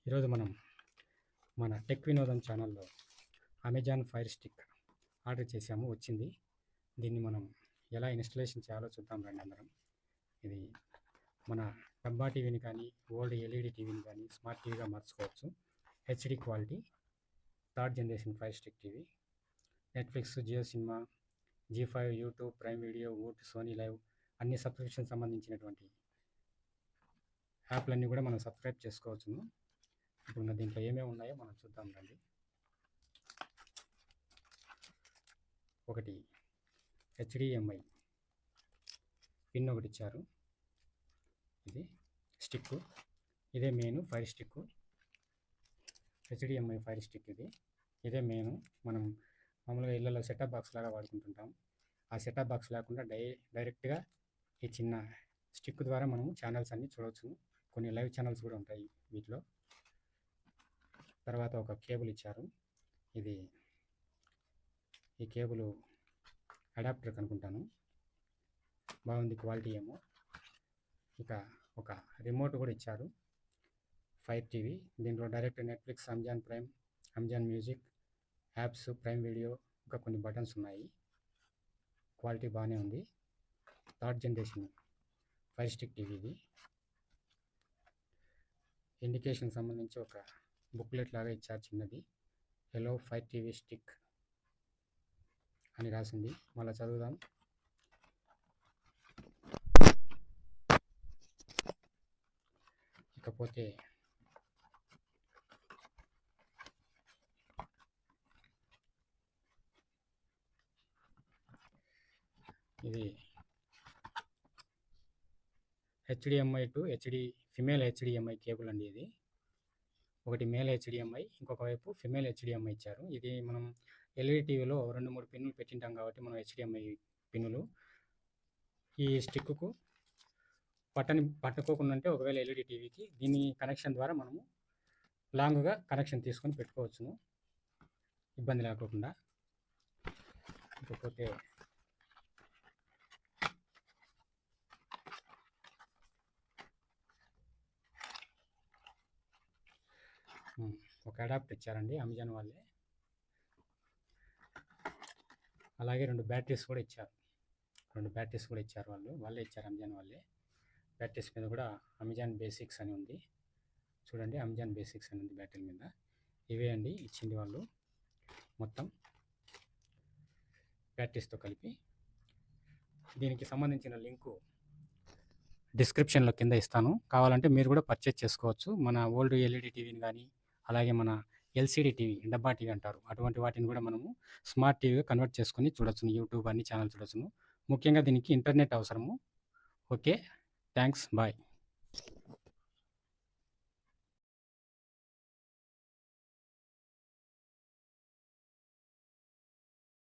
ఈరోజు మనం మన టెక్ వినోదం ఛానల్లో అమెజాన్ ఫైర్ స్టిక్ ఆర్డర్ చేసాము, వచ్చింది. దీన్ని మనం ఎలా ఇన్స్టలేషన్ చేయాలో చూద్దాం రండి అందరం. ఇది మన డబ్బా టీవీని కానీ ఓల్డ్ ఎల్ఈడి టీవీని కానీ స్మార్ట్ టీవీగా మార్చుకోవచ్చు. HD quality third generation fire stick TV. Netflix, Jio cinema, G5, YouTube, Prime Video, Voot, Sony LIV అన్ని సబ్స్క్రిప్షన్ సంబంధించినటువంటి యాప్లన్నీ కూడా మనం సబ్స్క్రైబ్ చేసుకోవచ్చును. ఇప్పుడు దీంట్లో ఏమేమి ఉన్నాయో మనం చూద్దాం రండి. ఒకటి HDMI పిన్ ఒకటి ఇచ్చారు. ఇది స్టిక్, ఇదే main fire stick. HDMI fire stick ఇదే మెయిన్. మనం మామూలుగా ఇళ్ళలో సెటప్ బాక్స్ లాగా వాడుకుంటుంటాం. ఆ సెటప్ బాక్స్ లేకుండా డైరెక్ట్గా ఈ చిన్న స్టిక్ ద్వారా మనము ఛానల్స్ అన్నీ చూడవచ్చు. కొన్ని లైవ్ ఛానల్స్ కూడా ఉంటాయి వీటిలో. తర్వాత ఒక కేబుల్ ఇచ్చారు. ఈ కేబుల్ అడాప్టర్ అనుకుంటాను, బాగుంది క్వాలిటీ ఏమో. ఇక ఒక రిమోట్ కూడా ఇచ్చారు. ఫైర్ టీవీ, దీంట్లో direct Netflix, Amazon prime, Amazon music, apps, prime video, ఇంకా కొన్ని బటన్స్ ఉన్నాయి. క్వాలిటీ బాగానే ఉంది. Third generation fire stick TV ఇది. ఇండికేషన్ సంబంధించి ఒక బుక్లెట్ లాగా ఇచ్చారు చిన్నది. హలో ఫైర్ టీవీ స్టిక్ అని రాసింది. మళ్ళీ చదువుదాం. ఇకపోతే ఇది HDMI to female HDMI cable అండి. ఇది ఒకటి మేల్ HDMI, ఇంకొక వైపు ఫిమేల్ HDMI ఇచ్చారు. ఇది మనం ఎల్ఈడి టీవీలో 2-3 పిన్నులు పెట్టింటాం కాబట్టి మనం HDMI పిన్నులు ఈ స్టిక్కు పట్టుకోకుండా ఉంటే ఒకవేళ ఎల్ఈడి టీవీకి దీని కనెక్షన్ ద్వారా మనము లాంగ్గా కనెక్షన్ తీసుకొని పెట్టుకోవచ్చును, ఇబ్బంది లేకోకుండా. ఇకపోతే ఒక అడాప్టర్ ఇచ్చారండి అమెజాన్ వాళ్ళే. అలాగే 2 బ్యాటరీస్ కూడా ఇచ్చారు. వాళ్ళే ఇచ్చారు, అమెజాన్ వాళ్ళే. బ్యాటరీస్ మీద కూడా అమెజాన్ బేసిక్స్ అని ఉంది చూడండి. అమెజాన్ బేసిక్స్ అని ఉంది బ్యాటరీ మీద. ఇవే అండి ఇచ్చింది వాళ్ళు మొత్తం బ్యాటరీస్తో కలిపి. దీనికి సంబంధించిన లింకు డిస్క్రిప్షన్లో కింద ఇస్తాను, కావాలంటే మీరు కూడా పర్చేజ్ చేసుకోవచ్చు. మన ఓల్డ్ ఎల్ఈడి టీవీని కానీ, అలాగే మన LCD టీవీ, డబ్బా టీవీ అంటారు, అటువంటి వాటిని కూడా మనము స్మార్ట్ టీవీగా కన్వర్ట్ చేసుకొని చూడొచ్చును. యూట్యూబ్ అన్ని ఛానల్ చూడొచ్చును. ముఖ్యంగా దీనికి ఇంటర్నెట్ అవసరము. Okay, thanks, bye.